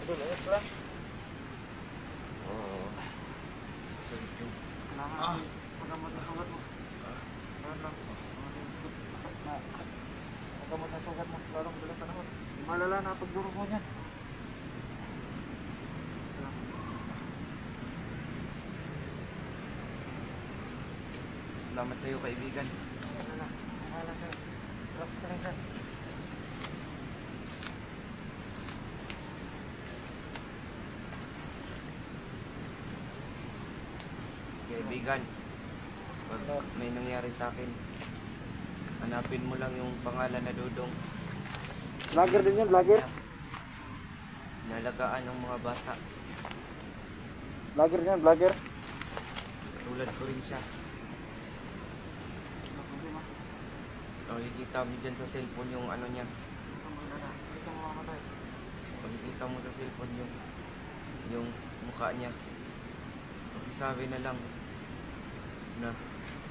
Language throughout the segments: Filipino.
Oh. Pagkamot na sugat mo. Pagkamot na sugat mo. Larong dalang panahon. Malala na pagdurog mo niyan. Salamat sa iyo, kaibigan. Wala sir. Relax ka lang sir. Kaibigan, pag may nangyari sa akin, hanapin mo lang yung pangalan na Dudong. Vlogger din yan, vlogger. Nalagaan ng mga bata. Vlogger yan, vlogger. Tulad ko rin siya. Makikita mo dyan sa cellphone yung ano niya. Makikita mo sa cellphone yung mukha niya. Sabi na lang na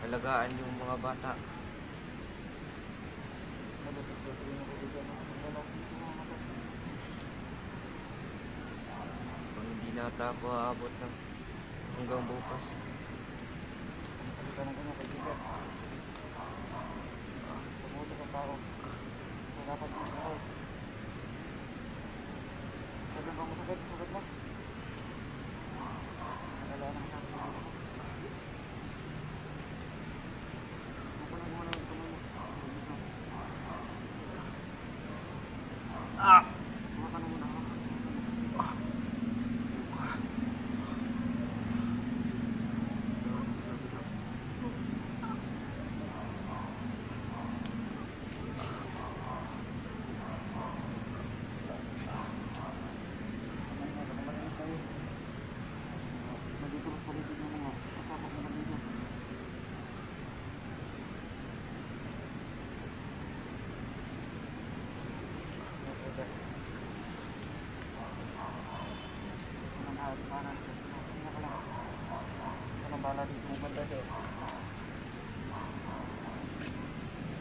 alagaan yung mga bata. Kung hindi nata ako aabot ng hanggang bukas.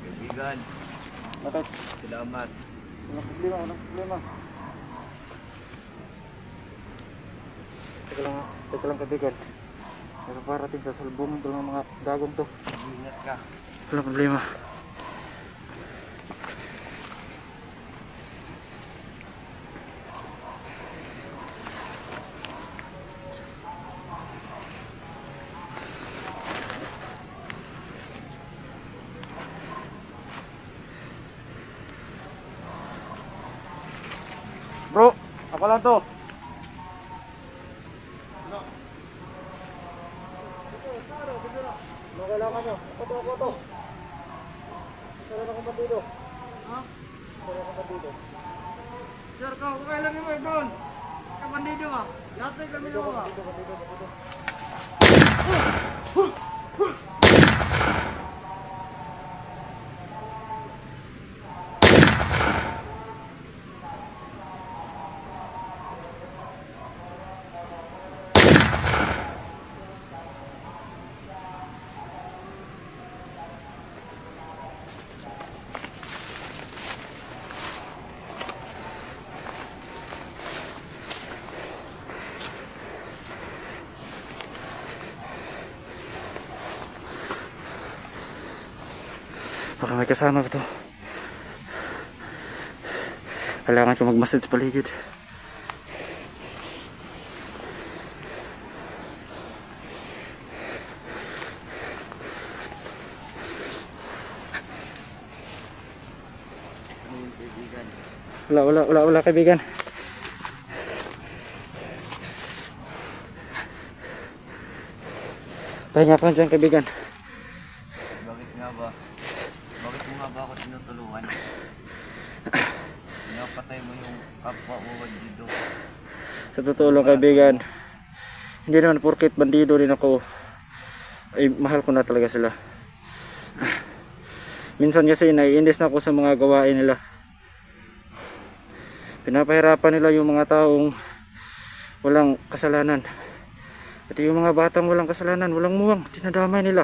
Kaibigan, Bakit? salamat. Walang problema, walang problema. Teka lang kaibigan. May paparating sa salbong ito ng mga dagong to. Ingat ka. Walang problema. Bro, ako lang to. Ano kailangan nyo? Ako to. Saan akong bandido? Ha? Saan akong bandido? Sir, kailan mo doon? Kabandido ka? Yatay kami mo ka? Bandido. Baka may kasama ba ito? Kailangan ko mag-massage sa paligid. Wala kaibigan. Pahinga ka dyan kaibigan. Bakit nga ba? Bakit mo nga ba ako tinutulungan? Pinapatay mo yung kapwa mo bandido. Sa totoo lang kaibigan, hindi naman porket bandido din ako ay mahal ko na talaga sila. Minsan kasi naiinis na ako sa mga gawain nila. Pinapahirapan nila yung mga taong walang kasalanan. At yung mga batang walang kasalanan, walang muwang, dinadamay nila.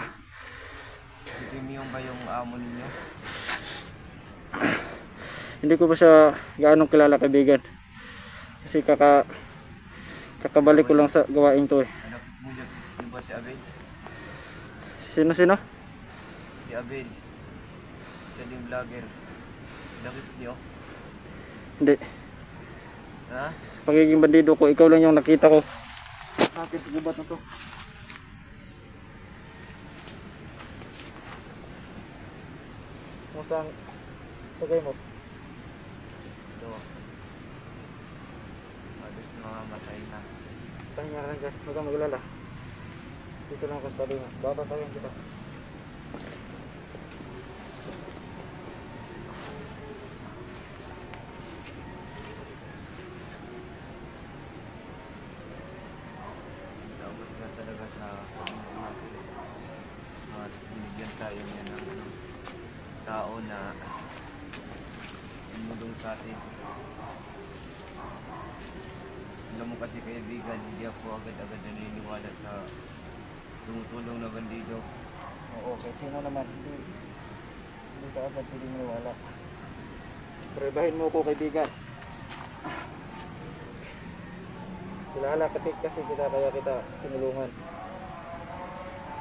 Si Timyong ba yung amo ninyo? Hindi ko pa siya gaano kilala kaibigan. Kasi kakabalik ko lang sa gawain to eh. Anak mo yun. Yung ba si Abel? Sino? Si Abel. Isa din vlogger. Nakip niyo? Hindi. Ha? Sa pagiging bandido ko, ikaw lang yung nakita ko. Akin sa gubat na to. Kung saan tagay mo? Ito. Mabis na mamamatay na. Pahinga ka lang dyan, huwag kang maglala. Dito lang ako sa tabi mo. Babatayin kita. Dapat na talaga sa Panginoon natin. At binigyan tayo niya ng tao na tumulong sa atin. Alam mo kasi kaibigan, hindi ako agad-agad naniniwala sa tumutulong na bandido. Oo, kahit sino naman. Hindi ka agad pwede maniwala. Pero ibahin mo ko kaibigan. Kilala katik kasi kita kaya kita tinulungan.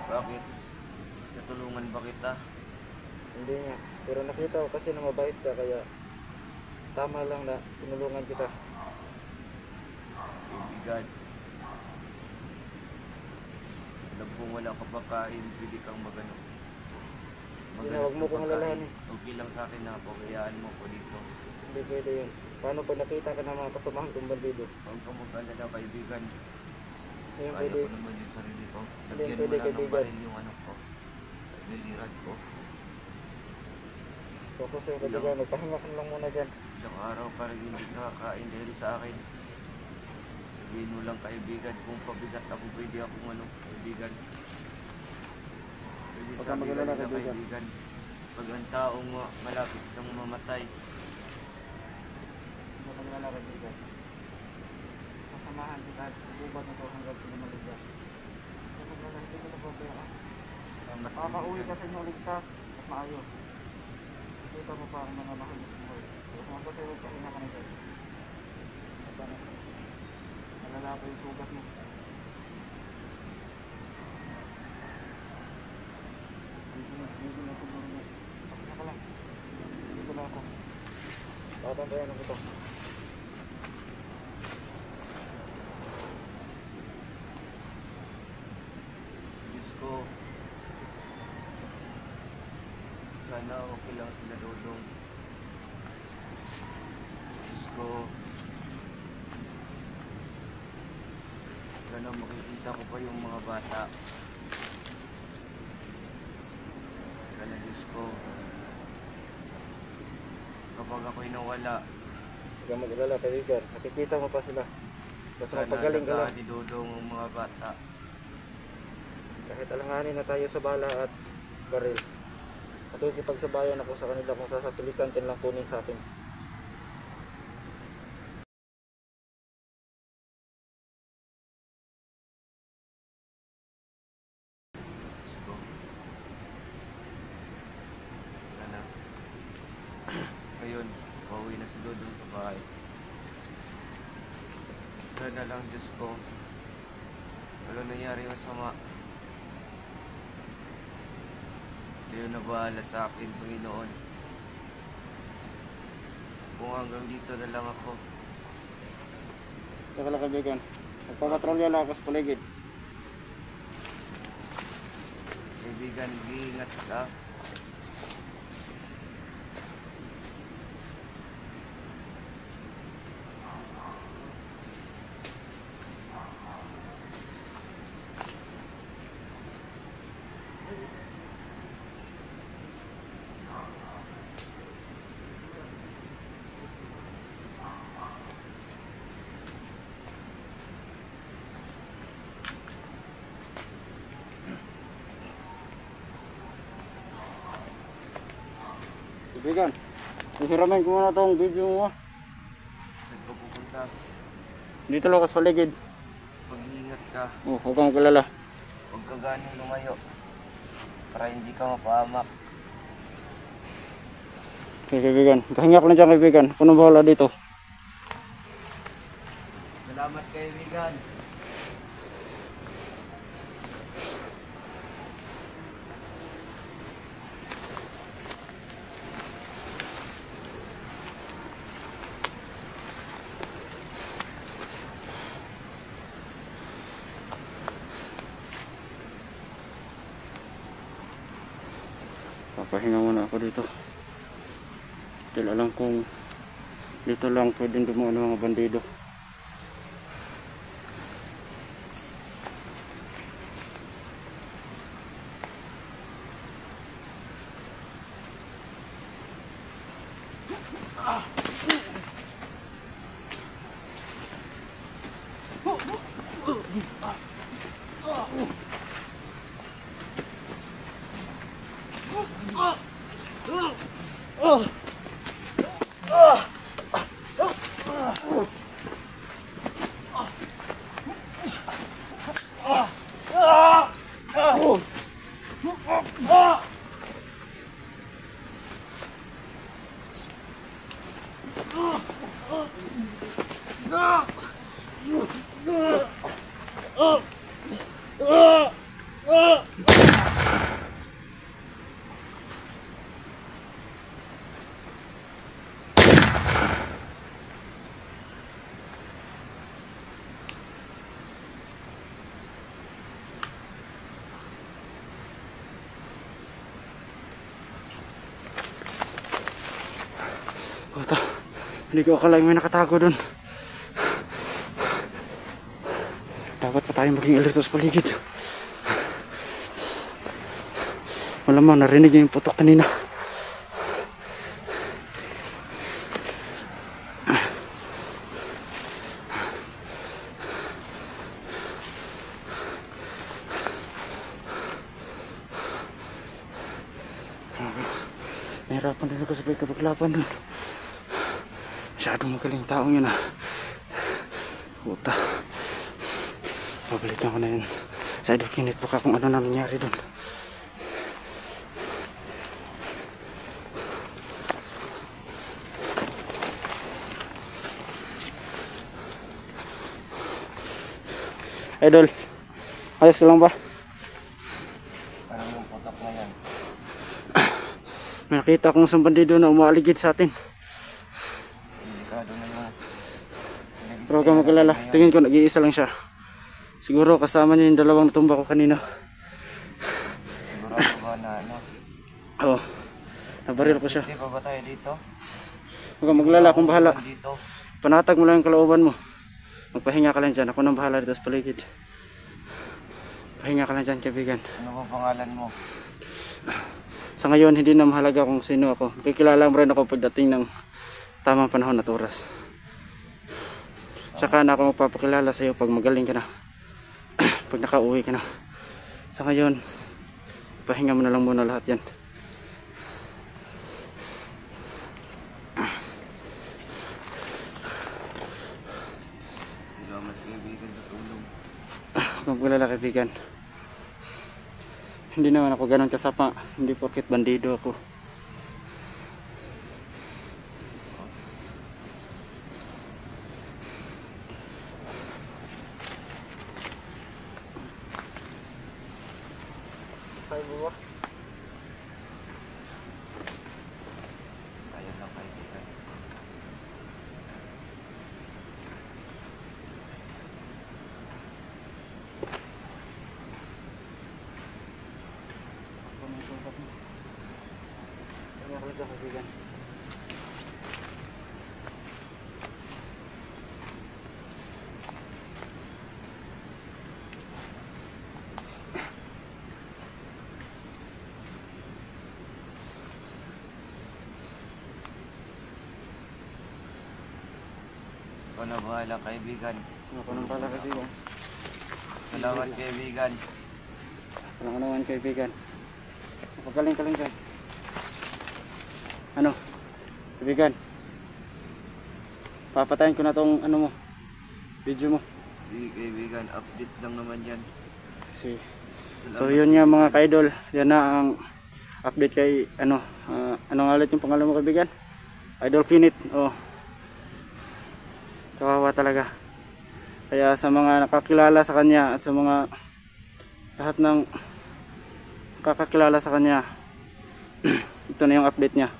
Bakit? Natulungan ba kita? Hindi nga. Pero nakita ko kasi na mabait ka kaya tama lang na tinulungan kita. Kaibigan, alam kong wala ka pa kain, pwede kang magano. Hindi na, wag mo kong alalahanin. Okay lang sa akin na pagayaan mo ko dito. Hindi pwede yun. Paano pag nakita ka ng mga kasamahan kong bandido? Huwag ka mag-alala kaibigan. Ngayon Kaya pwede. ko naman yung sarili ko. Hindi, Lagyan mo pwede, lang ng kaibigan. baril yung ano ko. Nilirad ko. Focus sa'yo kaibigan. Magpahinga ka lang muna dyan. Ilang araw ka rin hindi nakakain dahil sa akin. Sabihin mo lang kaibigan, kung pabigat ako pwede akong ano, kaibigan. Pwede Huwag kang sabi ka mag-alala, nila kaibigan. kaibigan. Pag ang taong malapit kang mamatay, Huwag kang maglala kaibigan. Kasamahan kita at gubat na to hanggang pinamaligya. Huwag kang maglala, hindi ko na problema. salamat Makakauwi ka kaibigan. sa inyong ligtas at maayos. Kita mo pa ang mga mahal mo sa buhay. Huwag mo ako sa'yo, pahinga ka na dyan. At ano, malala pa yung sugat mo. Hindi na tulungan mo. Pahinga ka lang. Dito na ako. Tatantayan ako ito. Diyos ko, sana okay lang sila Dodong. Diyos ko, sana makikita ko pa yung mga bata. Sana Diyos ko, kapag ako'y nawala, Huwag kang mag-alala kaibigan. Nakikita mo pa sila. Basta sana magpagaling ka lang. alagaan ni Dodong ang mga bata. Kahit alanganin na tayo sa bala at baril. Nakikipagsabayan ako sa kanila kung sasatulikan din lang kunin sa atin. Diyos ko, sana ngayon, pauwi na si Dodong sa bahay. Sana lang Diyos ko, wala nangyari masama. Kayo na bahala sa akin, Panginoon. Kung hanggang dito na lang ako, Saka lang kaibigan. Nagpapatrolya lang ako sa paligid. kaibigan, mag-iingat ka. Kaibigan, isiramin ko muna itong video mo. Saan ka pupunta? Dito lang ako sa paligid. Mag-iingat ka. Oh, huwag kang magalala. Huwag ka ganong lumayo. Para hindi ka mapahamak. Okay kaibigan, pahinga ko lang dyan kaibigan. Ako nang bahala dito. Salamat kaibigan. Papahinga muna ako dito. Dahil alam kong dito lang pwedeng dumaan ng mga bandido. Ito, hindi ko akalain may nakatago doon. Dapat pa tayo maging alerto sa paligid. Malamang narinig niya yung putok kanina. Nahirapan din ako sa pagkapaglaban doon. Masyadong magaling taong yun ah. Puta. Pabalikan ko na yun. Sa idol kinit baka kung ano na nangyari doon. Idol, ayos ka lang ba? Parang yung putok na yan. May nakita akong isang bandido na umaaligid sa atin. Delikado na yung Pero huwag kang mag-alala, tingin ko nag-iisa lang siya. Siguro kasama niya yung dalawang natumba ko kanina. siguro ako ba na ano? Oo, nabaril ko siya. Hindi pa ba tayo dito? Huwag kang mag-alala, akong bahala. Dito. Panatag mo lang yung kalooban mo. Magpahinga ka lang dyan, ako nang bahala dito sa paligid. Pahinga ka lang dyan, kaibigan. Ano ba pangalan mo? Sa ngayon, hindi na mahalaga kung sino ako. Kikilala mo rin ako pagdating ng tamang panahon at oras. Saka na ako magpapakilala sa iyo pag magaling ka na. Pag nakauwi ka na. Sa ngayon, pahinga mo na lang muna lahat yan. Salamat kaibigan sa tulong. Kung kilala kaibigan, hindi naman ako ganun kasapa. Hindi porket bandido ako. Tayo ba? Ayun lang kaibigan. Kaibigan. Ikaw na bahala kaibigan. Ako nang pala kaibigan. Salamat kaibigan. Walang naman kaibigan. Napagaling ka lang dyan. Ano? Kaibigan. Papatayin ko na tong ano mo. Video mo. Di kaibigan, update lang naman yan. Si. Salamat. So yun nga mga ka-idol. Yan na ang update kay ano. Ano nga ulit yung pangalan mo kaibigan? Idol Kinit. Oh. Kawawa talaga. Kaya sa mga nakakilala sa kanya at sa mga lahat ng nakakakilala sa kanya, ito na yung update niya.